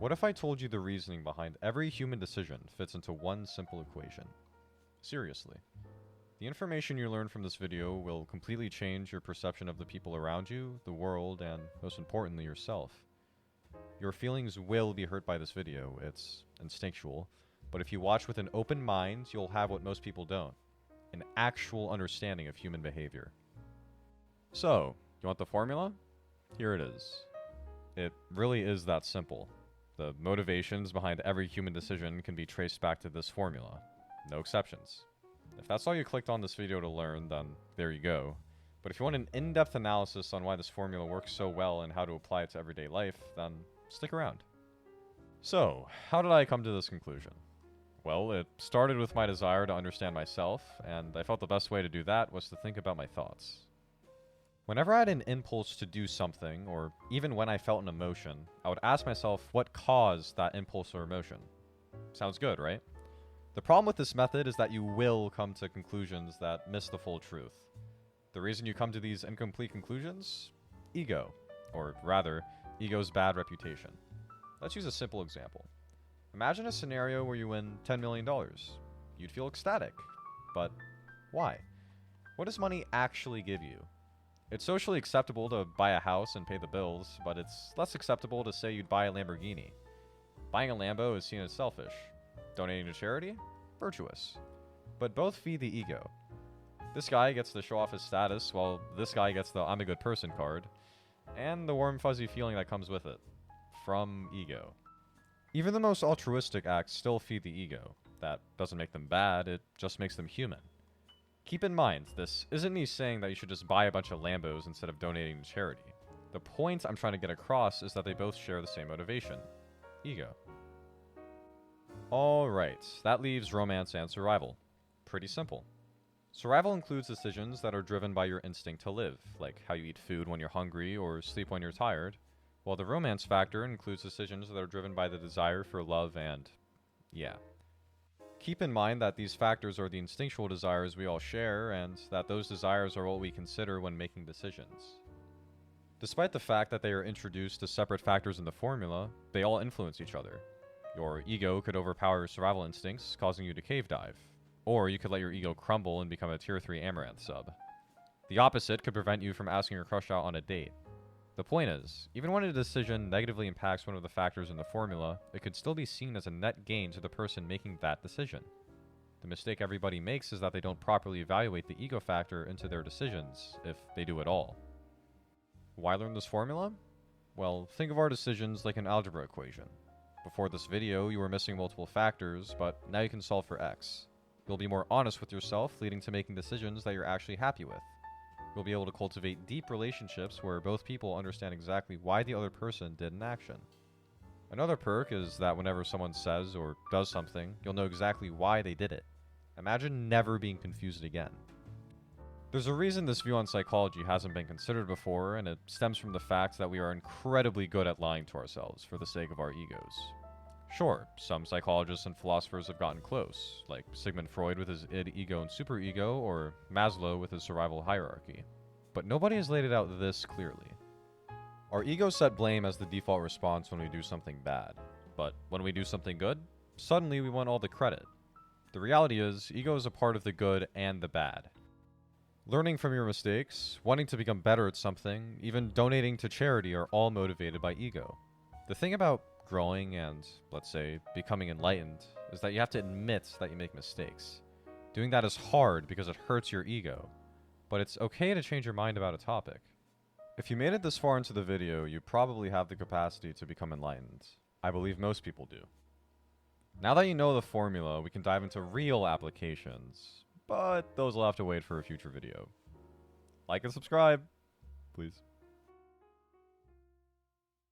What if I told you the reasoning behind every human decision fits into one simple equation? Seriously. The information you learn from this video will completely change your perception of the people around you, the world, and most importantly, yourself. Your feelings will be hurt by this video, it's instinctual, but if you watch with an open mind, you'll have what most people don't, an actual understanding of human behavior. So, you want the formula? Here it is. It really is that simple. The motivations behind every human decision can be traced back to this formula. No exceptions. If that's all you clicked on this video to learn, then there you go. But if you want an in-depth analysis on why this formula works so well and how to apply it to everyday life, then stick around. So, how did I come to this conclusion? Well, it started with my desire to understand myself, and I felt the best way to do that was to think about my thoughts. Whenever I had an impulse to do something, or even when I felt an emotion, I would ask myself what caused that impulse or emotion. Sounds good, right? The problem with this method is that you will come to conclusions that miss the full truth. The reason you come to these incomplete conclusions? Ego. Or rather, ego's bad reputation. Let's use a simple example. Imagine a scenario where you win $10 million. You'd feel ecstatic. But why? What does money actually give you? It's socially acceptable to buy a house and pay the bills, but it's less acceptable to say you'd buy a Lamborghini. Buying a Lambo is seen as selfish. Donating to charity? Virtuous. But both feed the ego. This guy gets to show off his status, while this guy gets the I'm a good person card, and the warm fuzzy feeling that comes with it. From ego. Even the most altruistic acts still feed the ego. That doesn't make them bad, it just makes them human. Keep in mind, this isn't me saying that you should just buy a bunch of Lambos instead of donating to charity. The point I'm trying to get across is that they both share the same motivation. Ego. Alright, that leaves romance and survival. Pretty simple. Survival includes decisions that are driven by your instinct to live, like how you eat food when you're hungry or sleep when you're tired, while the romance factor includes decisions that are driven by the desire for love and... yeah. Keep in mind that these factors are the instinctual desires we all share, and that those desires are what we consider when making decisions. Despite the fact that they are introduced as separate factors in the formula, they all influence each other. Your ego could overpower your survival instincts, causing you to cave dive. Or you could let your ego crumble and become a tier 3 Amaranth sub. The opposite could prevent you from asking your crush out on a date. The point is, even when a decision negatively impacts one of the factors in the formula, it could still be seen as a net gain to the person making that decision. The mistake everybody makes is that they don't properly evaluate the ego factor into their decisions, if they do at all. Why learn this formula? Well, think of our decisions like an algebra equation. Before this video, you were missing multiple factors, but now you can solve for x. You'll be more honest with yourself, leading to making decisions that you're actually happy with. You'll be able to cultivate deep relationships where both people understand exactly why the other person did an action. Another perk is that whenever someone says or does something, you'll know exactly why they did it. Imagine never being confused again. There's a reason this view on psychology hasn't been considered before, and it stems from the fact that we are incredibly good at lying to ourselves for the sake of our egos. Sure, some psychologists and philosophers have gotten close, like Sigmund Freud with his id, ego, and superego, or Maslow with his survival hierarchy. But nobody has laid it out this clearly. Our egos set blame as the default response when we do something bad, but when we do something good, suddenly we want all the credit. The reality is, ego is a part of the good and the bad. Learning from your mistakes, wanting to become better at something, even donating to charity are all motivated by ego. The thing about growing and, let's say, becoming enlightened is that you have to admit that you make mistakes. Doing that is hard because it hurts your ego, but it's okay to change your mind about a topic. If you made it this far into the video, you probably have the capacity to become enlightened. I believe most people do. Now that you know the formula, we can dive into real applications, but those will have to wait for a future video. Like and subscribe, please.